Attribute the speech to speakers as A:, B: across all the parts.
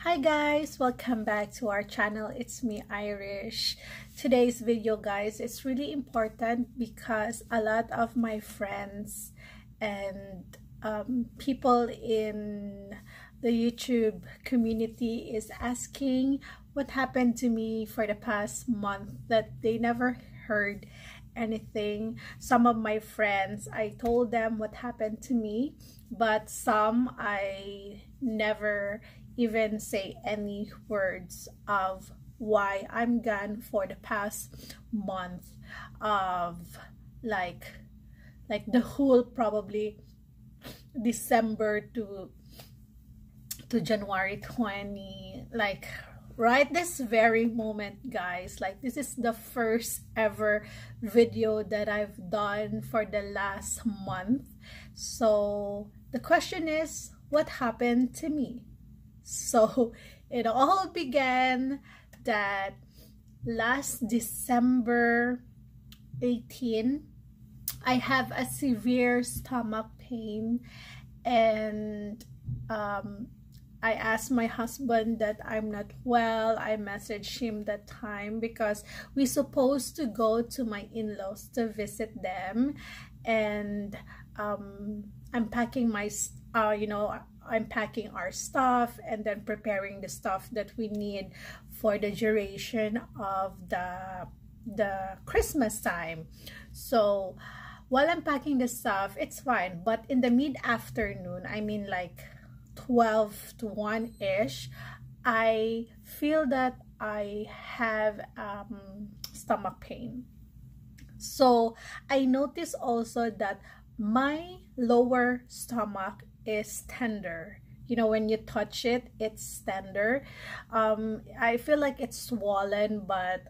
A: Hi guys, welcome back to our channel. It's me, Irish. Today's video, guys, it's really important because a lot of my friends and people in the YouTube community is asking what happened to me for the past month, that they never heard anything. Some of my friends, I told them what happened to me, but some I never even say any words of why I'm gone for the past month of like the whole probably December to January 20, like right this very moment, guys. Like, this is the first ever video that I've done for the last month. So the question is, what happened to me? So it all began that last December 18, I have a severe stomach pain, and I asked my husband that I'm not well. I messaged him that time because we supposed to go to my in-laws to visit them, and I'm packing my I'm packing our stuff and then preparing the stuff that we need for the duration of the Christmas time. So while I'm packing the stuff, it's fine, but in the mid-afternoon, I mean like 12 to 1-ish, I feel that I have stomach pain. So I noticed also that my lower stomach is tender. You know, when you touch it, it's tender. I feel like it's swollen, but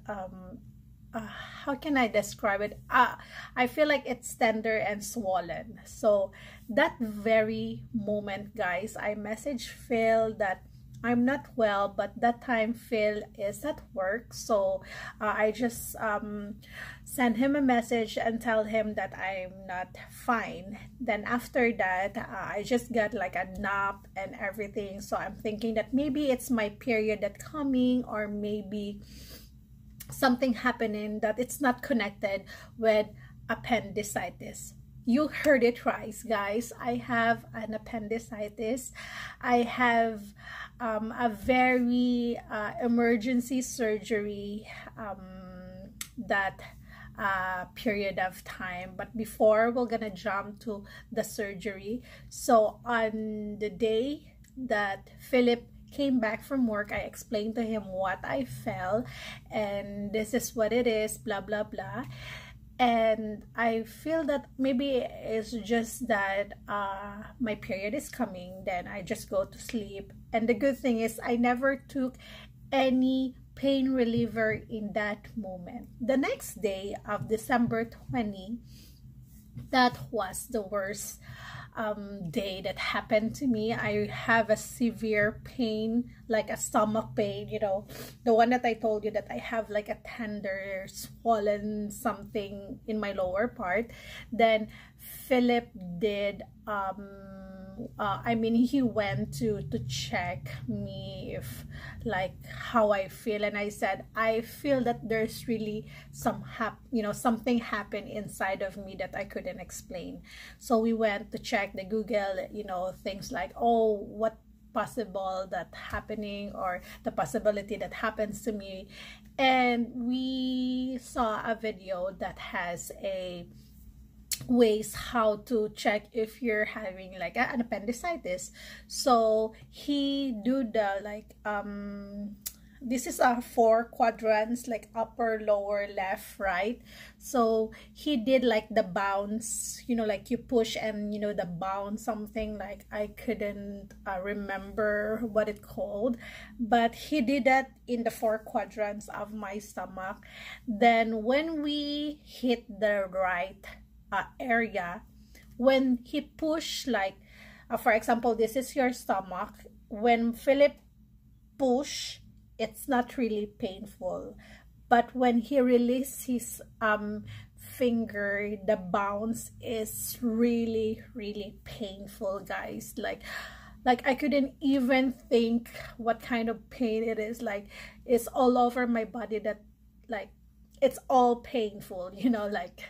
A: how can I describe it? I feel like it's tender and swollen. So that very moment, guys, I messaged Phil that I'm not well, but that time Phil is at work, so I just send him a message and tell him that I'm not fine. Then after that, I just got like a nap and everything, so I'm thinking that maybe it's my period that coming, or maybe something happening that it's not connected with appendicitis. You heard it right, guys. I have an appendicitis. I have a very emergency surgery that period of time. But before, we're gonna jump to the surgery. So on the day that Philip came back from work, I explained to him what I felt, and this is what it is, blah blah blah. And I feel that maybe it's just that my period is coming, then I just go to sleep. And the good thing is I never took any pain reliever in that moment. The next day of December 20, that was the worst day that happened to me. I have a severe pain, like a stomach pain, you know, the one that I told you that I have like a tender swollen something in my lower part. Then Philip did he went to check me if like how I feel, and I said I feel that there's really something happened inside of me that I couldn't explain. So we went to check the Google, things like, oh, what possible that happening, or the possibility that happens to me. And we saw a video that has a ways how to check if you're having like an appendicitis. So he do the like this is a 4 quadrants, like upper, lower, left, right. So he did like the bounce, like you push and the bounce, something like I couldn't remember what it called, but he did that in the 4 quadrants of my stomach. Then when we hit the right area, when he pushed, like for example, this is your stomach. When Philip push, it's not really painful, but when he released his finger, the bounce is really painful, guys. Like like I couldn't even think what kind of pain it is. Like it's all over my body, that like it's all painful, you know, like.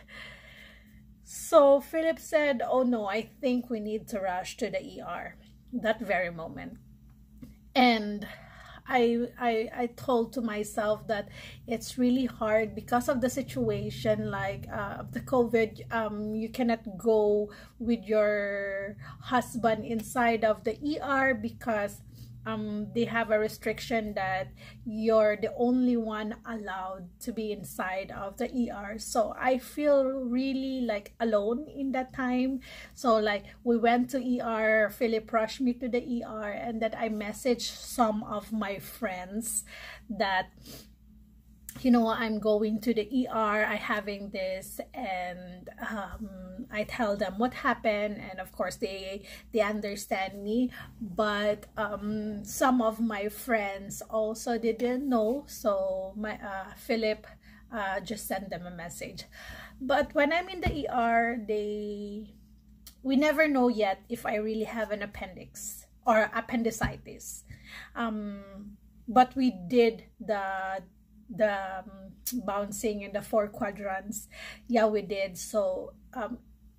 A: So Philip said, oh no, I think we need to rush to the ER that very moment. And I told to myself that it's really hard because of the situation, like the COVID. You cannot go with your husband inside of the ER because they have a restriction that you're the only one allowed to be inside of the ER. So I feel really like alone in that time. So like we went to ER, Philip rushed me to the ER, and then I messaged some of my friends that, you know, I'm going to the ER, I having this, and I tell them what happened, and of course they understand me. But some of my friends also didn't know, so my Philip just sent them a message. But when I'm in the ER, we never know yet if I really have an appendix or appendicitis. But we did the bouncing in the 4 quadrants. Yeah, we did. So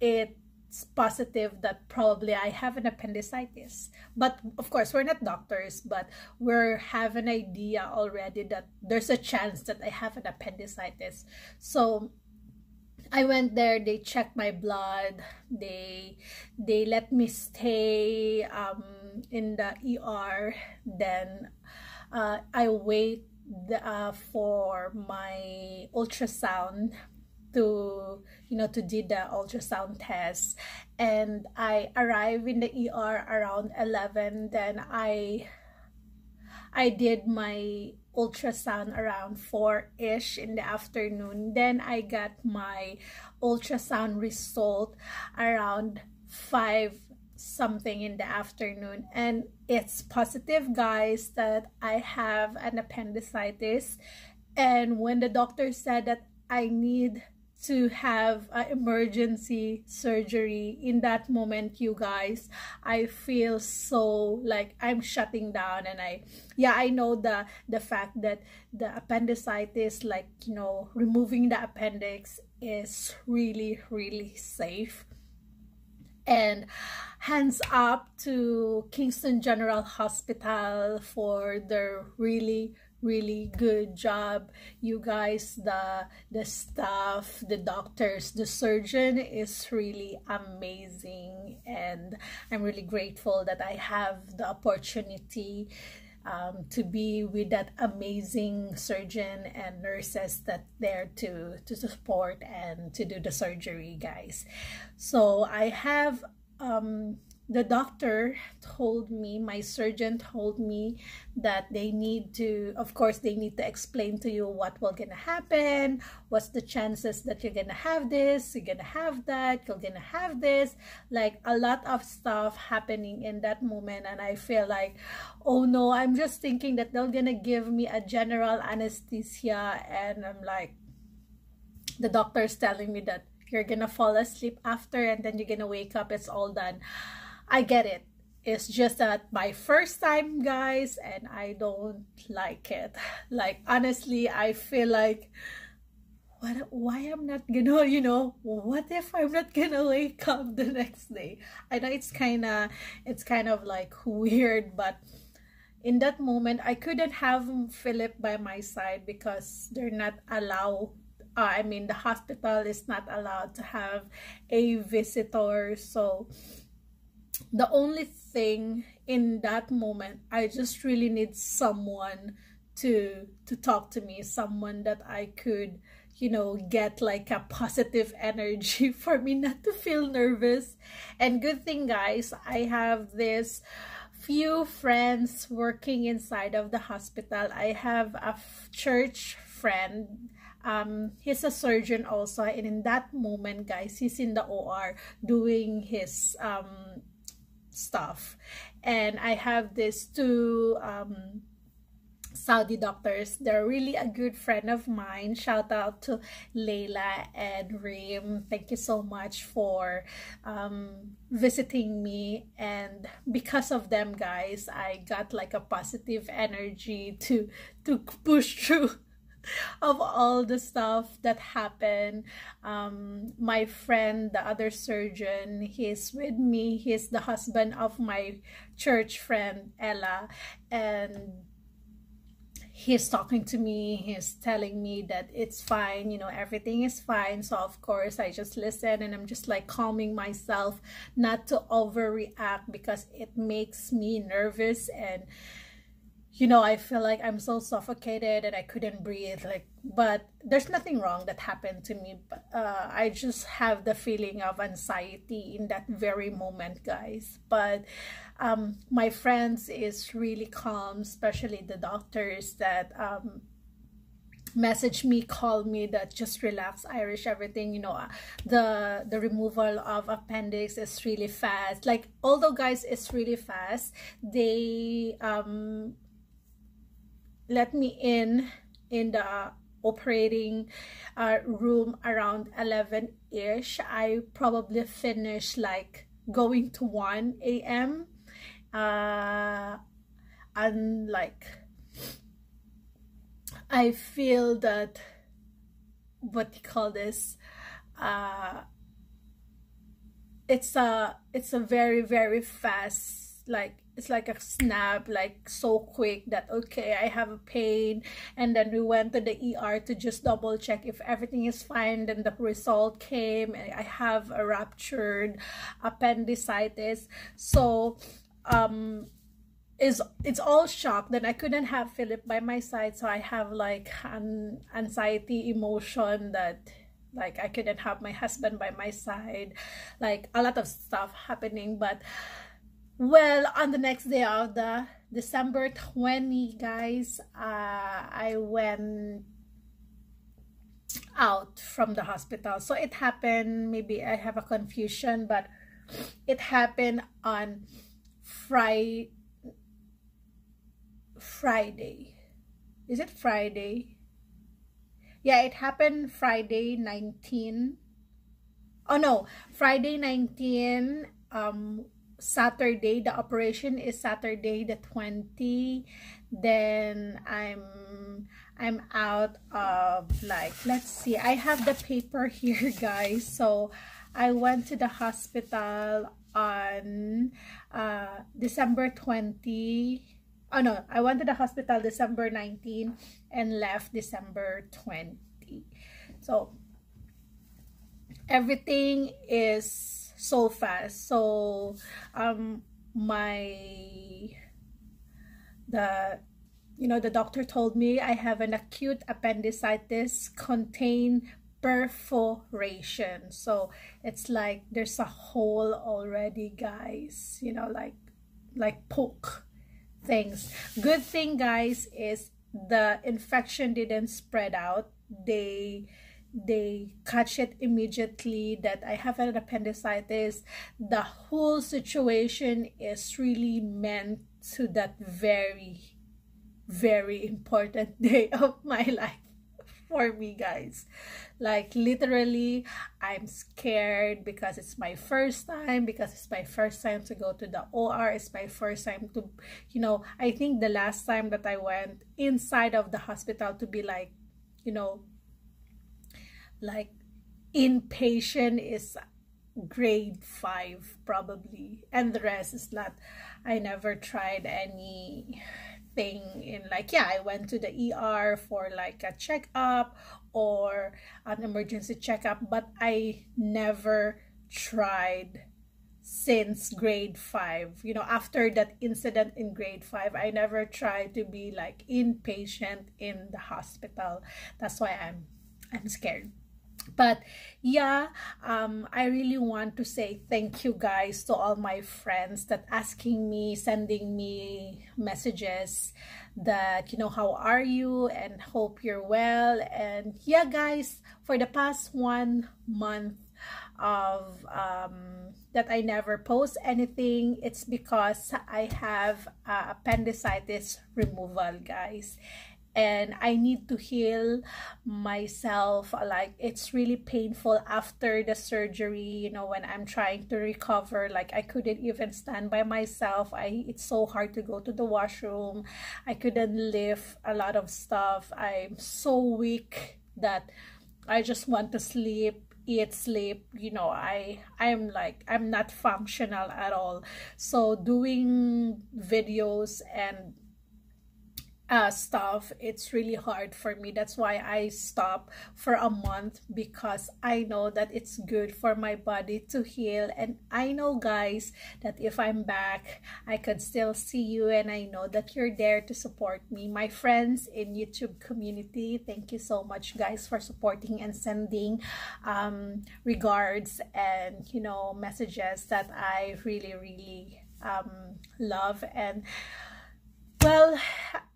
A: it's positive that probably I have an appendicitis. But of course, we're not doctors, but we have an idea already that there's a chance that I have an appendicitis. So I went there, they checked my blood, they let me stay in the ER. Then I wait for my ultrasound to, you know, to do the ultrasound test, and I arrive in the ER around 11. Then I did my ultrasound around 4-ish in the afternoon. Then I got my ultrasound result around 5 something in the afternoon, and it's positive, guys, that I have an appendicitis. And when the doctor said that I need to have an emergency surgery, in that moment, you guys, I feel so like I'm shutting down. And I know the fact that the appendicitis, like, you know, removing the appendix is really, really safe. And hands up to Kingston General Hospital for their really, really good job, you guys. The staff, the doctors, the surgeon is really amazing, and I'm really grateful that I have the opportunity to be with that amazing surgeon and nurses that there to support and to do the surgery, guys. So I have the doctor told me, my surgeon told me that they need to, of course, they need to explain to you what will gonna happen, what's the chances that you're gonna have this, you're gonna have that, you're gonna have this, like a lot of stuff happening in that moment. And I feel like, oh no, I'm just thinking that they're gonna give me a general anesthesia, and I'm like, the doctor's telling me that you're gonna fall asleep after, and then you're gonna wake up, it's all done. I get it. It's just that my first time, guys, and I don't like it. Like, honestly, I feel like, why I'm not gonna, you know, what if I'm not gonna wake up the next day? I know it's kind of like weird, but in that moment, I couldn't have Philip by my side because they're not allowed. I mean, the hospital is not allowed to have a visitor. So the only thing in that moment, I just really need someone to talk to me, someone that I could, you know, get like a positive energy for me not to feel nervous. And good thing, guys, I have this few friends working inside of the hospital. I have a church friend. He's a surgeon also, and in that moment, guys, he's in the OR doing his stuff. And I have these two Saudi doctors. They're really a good friend of mine. Shout out to Layla and Reem. Thank you so much for visiting me, and because of them, guys, I got like a positive energy to push through of all the stuff that happened. My friend, the other surgeon, he's with me. He's the husband of my church friend Ella, and he's talking to me, he's telling me that it's fine, you know, everything is fine. So of course I just listen, and I'm just like calming myself not to overreact, because it makes me nervous, and you know, I feel like I'm so suffocated and I couldn't breathe, like, but there's nothing wrong that happened to me. But I just have the feeling of anxiety in that very moment, guys. But my friends is really calm, especially the doctors that message me, call me, that just relax, Irish, everything, you know, the removal of appendix is really fast. Like, although guys, it's really fast, they let me in the operating room around 11-ish. I probably finished like going to 1 a.m. And like, I feel that, what do you call this, it's a very, very fast, like, it's like a snap, like so quick that, okay, I have a pain, and then we went to the ER to just double check if everything is fine. Then the result came, and I have a ruptured appendicitis. So it's all shock. Then I couldn't have Philip by my side, so I have like an anxiety emotion that, like, I couldn't have my husband by my side, like a lot of stuff happening. But well, on the next day of the December 20, guys, I went out from the hospital. So it happened, maybe I have a confusion, but it happened on Friday. Is it Friday? Yeah, it happened Friday 19. Oh no, Friday 19. Saturday, the operation is Saturday the 20. Then I'm out of, like, let's see, I have the paper here, guys. So I went to the hospital on December 20. Oh no, I went to the hospital December 19 and left December 20. So everything is so fast. So the doctor told me I have an acute appendicitis contain perforation. So it's like there's a hole already, guys, you know, like poke things. Good thing, guys, is the infection didn't spread out. They catch it immediately that I have an appendicitis. The whole situation is really meant to that very, very important day of my life for me, guys. Like, literally, I'm scared because it's my first time, because it's my first time to go to the OR. It's my first time to, you know, I think the last time that I went inside of the hospital to be like, you know, like inpatient is grade 5 probably, and the rest is not. I never tried anything in, like, yeah, I went to the ER for like a checkup or an emergency checkup, but I never tried since grade 5. You know, after that incident in grade 5, I never tried to be like inpatient in the hospital. That's why I'm scared. But yeah, I really want to say thank you, guys, to all my friends that asking me, sending me messages that, you know, how are you, and hope you're well. And yeah, guys, for the past 1 month, of that I never post anything, it's because I have appendicitis removal, guys, and I need to heal myself. Like, it's really painful after the surgery, you know, when I'm trying to recover. Like, I couldn't even stand by myself. It's so hard to go to the washroom. I couldn't lift a lot of stuff. I'm so weak that I just want to sleep, eat, sleep. You know, I'm not functional at all. So doing videos and stuff, it's really hard for me. That's why I stopped for a month, because I know that it's good for my body to heal. And I know, guys, that if I'm back, I could still see you, and I know that you're there to support me. My friends in YouTube community, thank you so much, guys, for supporting and sending regards and, you know, messages that I really love. And well,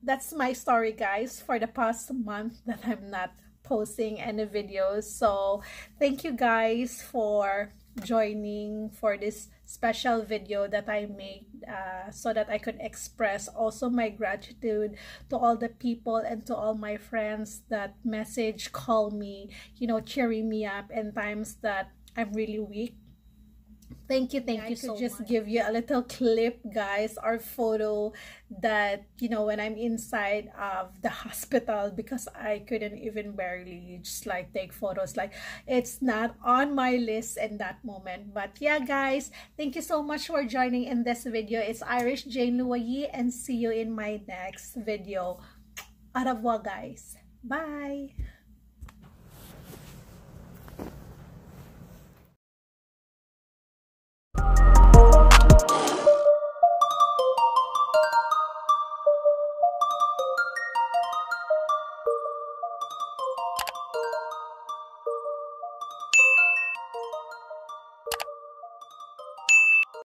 A: that's my story, guys, for the past month that I'm not posting any videos. So thank you, guys, for joining for this special video that I made, so that I could express also my gratitude to all the people and to all my friends that message, call me, you know, cheering me up in times that I'm really weak. Thank you so much. Just give you a little clip, guys, or photo that, you know, when I'm inside of the hospital, because I couldn't even barely just like take photos. Like, it's not on my list in that moment. But yeah, guys, thank you so much for joining in this video. It's Irish Jayne Loyer, and see you in my next video. Au revoir, guys. Bye.